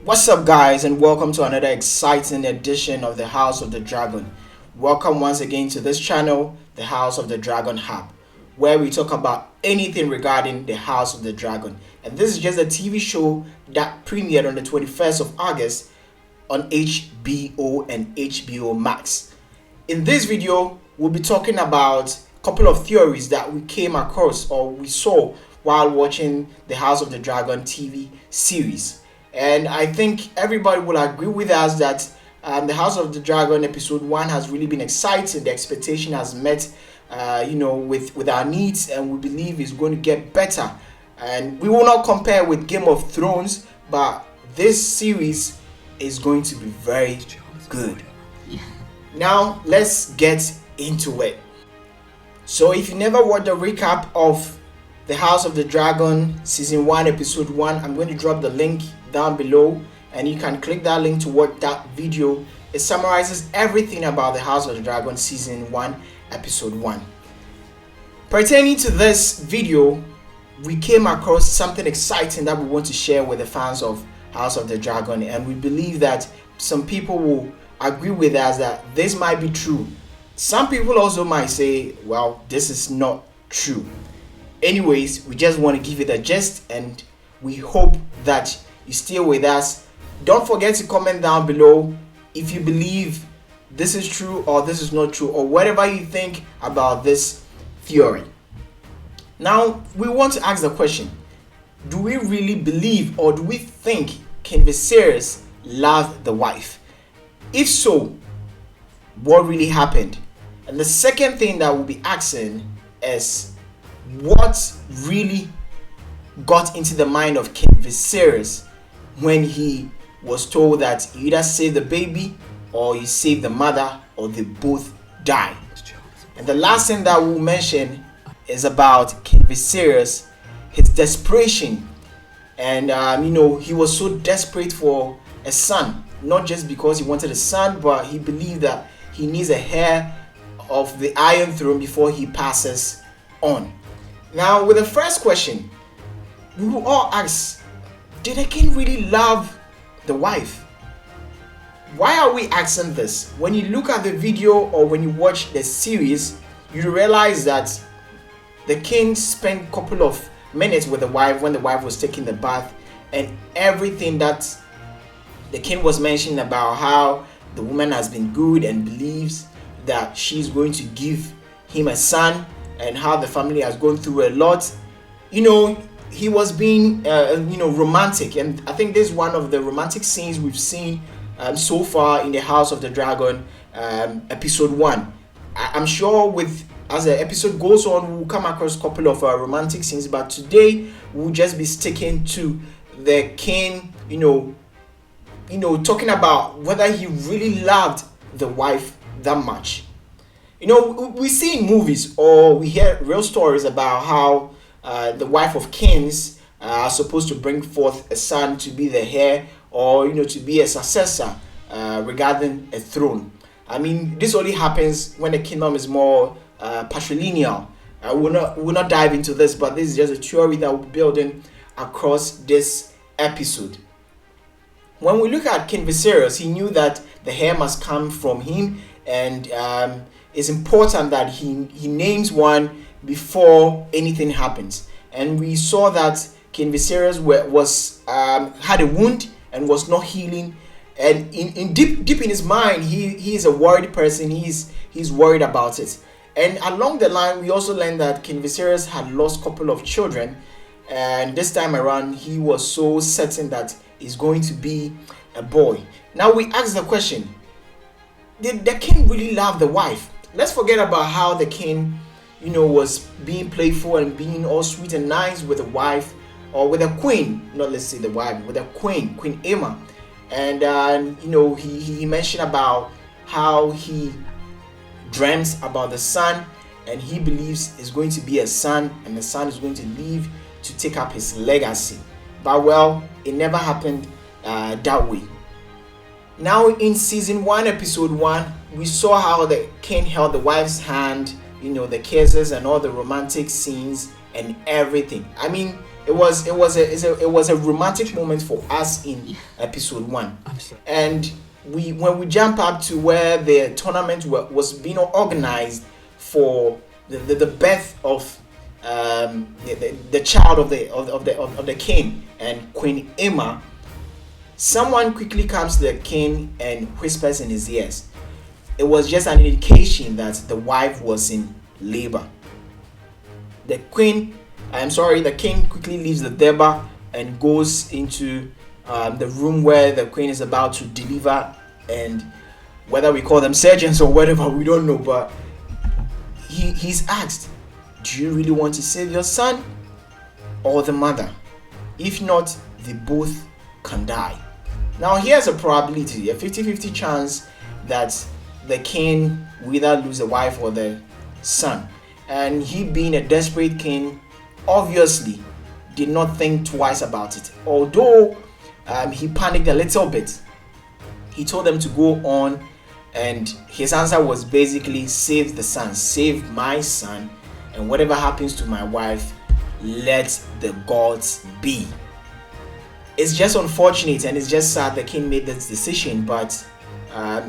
What's up, guys, and welcome to another exciting edition of the House of the Dragon. Welcome once again to this channel, the House of the Dragon Hub, where we talk about anything regarding the House of the Dragon. And this is just a TV show that premiered on the 21st of August on HBO and HBO Max. In this video, we'll be talking about a couple of theories that we came across or we saw while watching the House of the Dragon TV series. And I think everybody will agree with us that the House of the Dragon episode 1 has really been exciting. The expectation has met, with our needs, and we believe it's going to get better. And we will not compare with Game of Thrones, but this series is going to be very good. Now, let's get into it. So if you never watched the recap of the House of the Dragon Season 1 Episode 1, I'm going to drop the link down below and you can click that link to watch that video. It summarizes everything about the House of the Dragon Season 1 Episode 1. Pertaining to this video, we came across something exciting that we want to share with the fans of House of the Dragon, and we believe that some people will agree with us that this might be true. Some people also might say, well, this is not true. Anyways, we just want to give it a gist, and we hope that you stay with us. Don't forget to comment down below if you believe this is true or this is not true, or whatever you think about this theory. Now, we want to ask the question, do we really believe or do we think King Viserys loved the wife? If so, what really happened? And the second thing that we'll be asking is, what really got into the mind of King Viserys when he was told that you either save the baby or you save the mother or they both die? And the last thing that we'll mention is about King Viserys, his desperation. And he was so desperate for a son, not just because he wanted a son, but he believed that he needs a heir of the Iron Throne before he passes on. Now, with the first question, we will all ask, did the king really love the wife? Why are we asking this? When you look at the video or when you watch the series, you realize that the king spent a couple of minutes with the wife when the wife was taking the bath, and everything that the king was mentioning about how the woman has been good and believes that she's going to give him a son, and how the family has gone through a lot. He was being romantic, and I think this is one of the romantic scenes we've seen so far in the House of the Dragon episode 1. I'm sure as the episode goes on, we'll come across a couple of romantic scenes, but today we'll just be sticking to the king, talking about whether he really loved the wife that much. We see in movies or we hear real stories about how the wife of kings are supposed to bring forth a son to be the heir, or to be a successor regarding a throne. I mean, this only happens when the kingdom is more patrilineal. We'll not dive into this, but this is just a theory that we're building across this episode. When we look at King Viserys, he knew that the heir must come from him, and it's important that he names one before anything happens. And we saw that King Viserys had a wound and was not healing, and in deep in his mind, he is a worried person. He's worried about it. And along the line, we also learned that King Viserys had lost a couple of children, and this time around he was so certain that it's going to be a boy. Now we ask the question, did the king really love the wife? Let's forget about how the king was being playful and being all sweet and nice with the wife, or with a queen, not let's say the wife, with a Queen Emma. And he mentioned about how he dreams about the son, and he believes it's going to be a son, and the son is going to live to take up his legacy. But well, it never happened that way. Now in season 1 episode 1, we saw how the king held the wife's hand, the kisses and all the romantic scenes and everything. I mean, it was a romantic moment for us in episode 1. And when we jump up to where the tournament was being organized for the birth of the child of the king and Queen Emma, someone quickly comes to the king and whispers in his ears. It was just an indication that the wife was in labor. The king quickly leaves the deba and goes into the room where the queen is about to deliver, and whether we call them surgeons or whatever, we don't know, but he's asked, do you really want to save your son or the mother? If not, they both can die. Now here's a probability, a 50-50 chance that the king will either lose the wife or the son. And he, being a desperate king, obviously did not think twice about it. Although he panicked a little bit, he told them to go on, and his answer was basically, save the son, save my son, and whatever happens to my wife, let the gods be. It's just unfortunate and it's just sad the king made this decision, but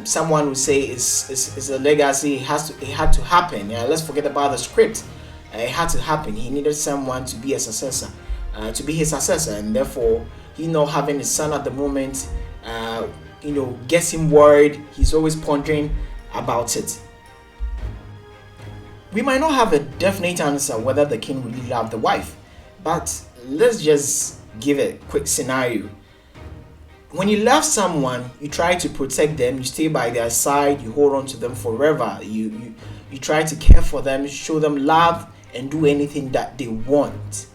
someone would say it's a legacy. It had to happen. Let's forget about the script. It had to happen. He needed someone to be a successor, to be his successor, and therefore, not having his son at the moment, gets him worried. He's always pondering about it. We might not have a definite answer whether the king really loved the wife, but let's just give a quick scenario. When you love someone, you try to protect them, you stay by their side, you hold on to them forever, you try to care for them, show them love, and do anything that they want.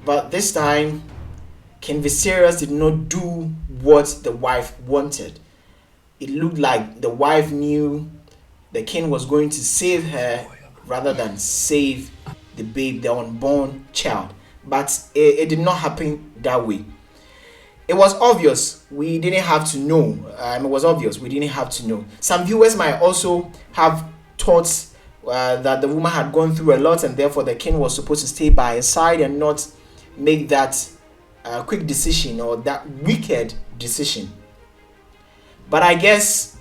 But this time, King Viserys did not do what the wife wanted. It looked like the wife knew the king was going to save her rather than save the unborn child. But it did not happen that way. It was obvious. We didn't have to know. It was obvious. We didn't have to know. Some viewers might also have thoughts that the woman had gone through a lot, and therefore the king was supposed to stay by her side and not make that quick decision or that wicked decision. But I guess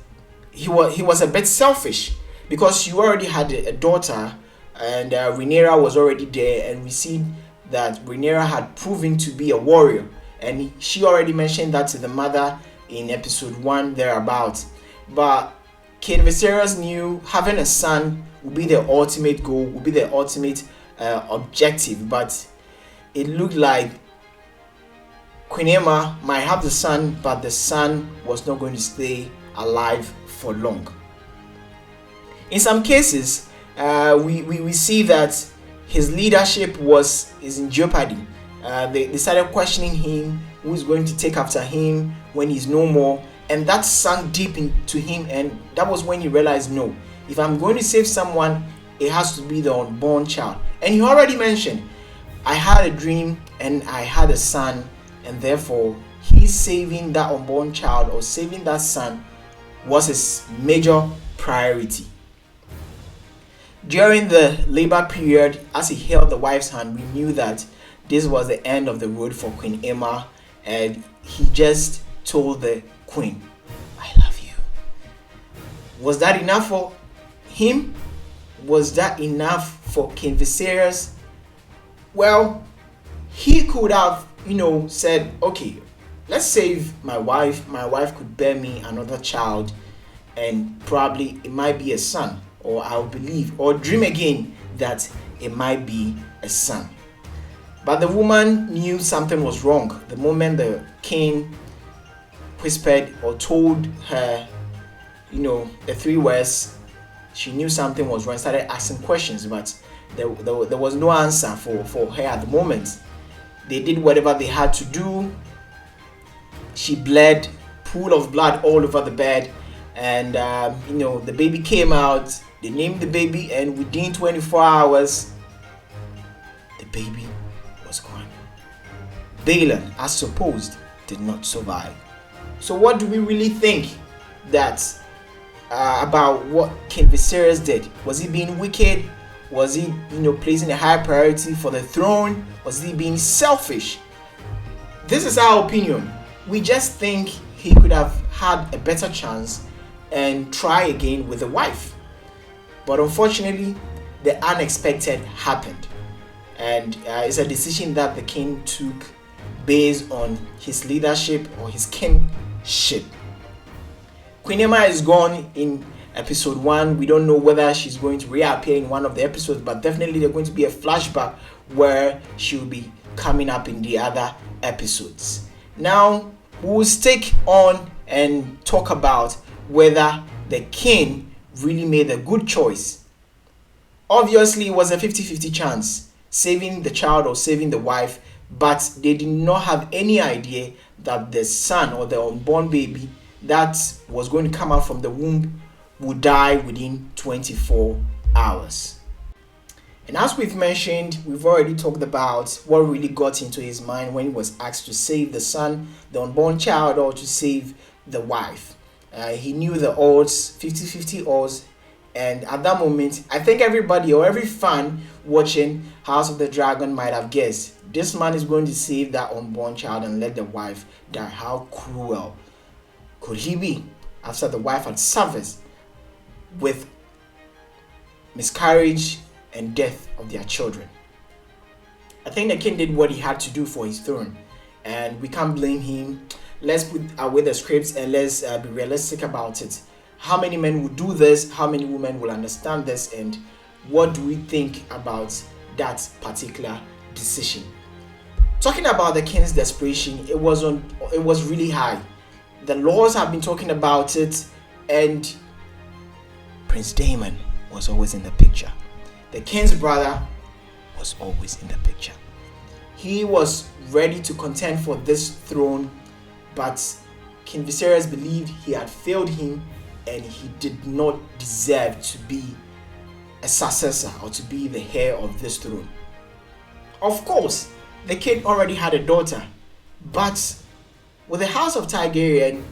he was a bit selfish, because she already had a daughter, and Rhaenyra was already there, and we see that Rhaenyra had proven to be a warrior, and she already mentioned that to the mother in episode 1 thereabouts. But King Viserys knew having a son would be the ultimate goal, would be the ultimate objective, but it looked like Queen Emma might have the son, but the son was not going to stay alive for long. In some cases, we see that his leadership is in jeopardy. They started questioning him, who is going to take after him when he's no more, and that sank deep into him, and that was when he realized, no, if I'm going to save someone, it has to be the unborn child. And he already mentioned, I had a dream and I had a son, and therefore he's saving that unborn child, or saving that son, was his major priority. During the labor period, as he held the wife's hand, we knew that this was the end of the road for Queen Emma, and he just told the queen, I love you. Was that enough for him? Was that enough for King Viserys? Well, he could have, said, okay, let's save my wife. My wife could bear me another child, and probably it might be a son, or I'll believe or dream again that it might be a son. But the woman knew something was wrong. The moment the king whispered or told her, the 3 words, she knew something was wrong, started asking questions, but there was no answer for her at the moment. They did whatever they had to do. She bled, pool of blood all over the bed, and the baby came out. They named the baby, and within 24 hours, the baby was gone. Daemon, as supposed, did not survive. So what do we really think that about what King Viserys did? Was he being wicked? Was he, placing a high priority for the throne? Was he being selfish? This is our opinion. We just think he could have had a better chance and try again with the wife. But unfortunately, the unexpected happened. And it's a decision that the king took based on his leadership or his kingship. Queen Emma is gone in episode 1. We don't know whether she's going to reappear in one of the episodes, but definitely there's going to be a flashback where she'll be coming up in the other episodes. Now, we'll stick on and talk about whether the king really made a good choice. Obviously, it was a 50-50 chance, saving the child or saving the wife, but they did not have any idea that the son or the unborn baby that was going to come out from the womb would die within 24 hours. And as we've mentioned, we've already talked about what really got into his mind when he was asked to save the son, the unborn child, or to save the wife. He knew the odds, 50-50 odds, and at that moment, I think everybody or every fan watching House of the Dragon might have guessed, this man is going to save that unborn child and let the wife die. How cruel could he be after the wife had suffered with miscarriage and death of their children? I think the king did what he had to do for his throne, and we can't blame him. Let's put away the scripts and let's be realistic about it. How many men will do this? How many women will understand this? And what do we think about that particular decision? Talking about the king's desperation, it was really high. The laws have been talking about it, and Prince Daemon was always in the picture. The king's brother was always in the picture. He was ready to contend for this throne, but King Viserys believed he had failed him and he did not deserve to be a successor or to be the heir of this throne. Of course, the king already had a daughter, but with the house of Targaryen,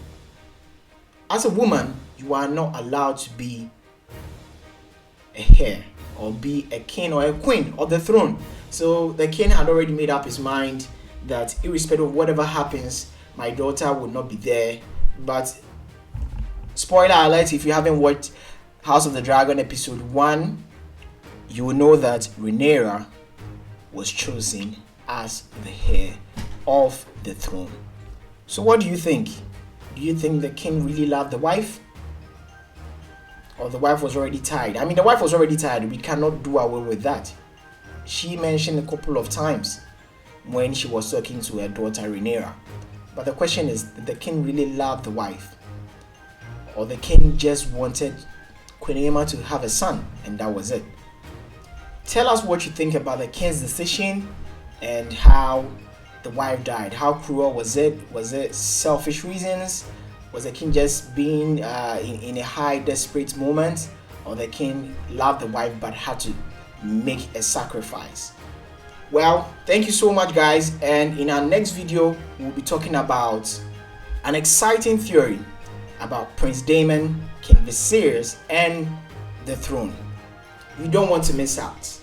as a woman, you are not allowed to be a heir or be a king or a queen of the throne. So the king had already made up his mind that irrespective of whatever happens, my daughter will not be there. But spoiler alert, if you haven't watched House of the Dragon episode 1, you will know that Rhaenyra was chosen as the heir of the throne. So what do you think? Do you think the king really loved the wife? Or the wife was already tired? I mean, the wife was already tired. We cannot do away with that. She mentioned a couple of times when she was talking to her daughter Rhaenyra. But the question is, did the king really love the wife? Or the king just wanted Queen Emma to have a son and that was it? Tell us what you think about the king's decision and how the wife died. How cruel was it? Was it selfish reasons? Was the king just being in a high desperate moment? Or the king loved the wife but had to make a sacrifice? Well, thank you so much guys, and in our next video we'll be talking about an exciting theory about Prince Daemon, King Viserys, and the throne. You don't want to miss out.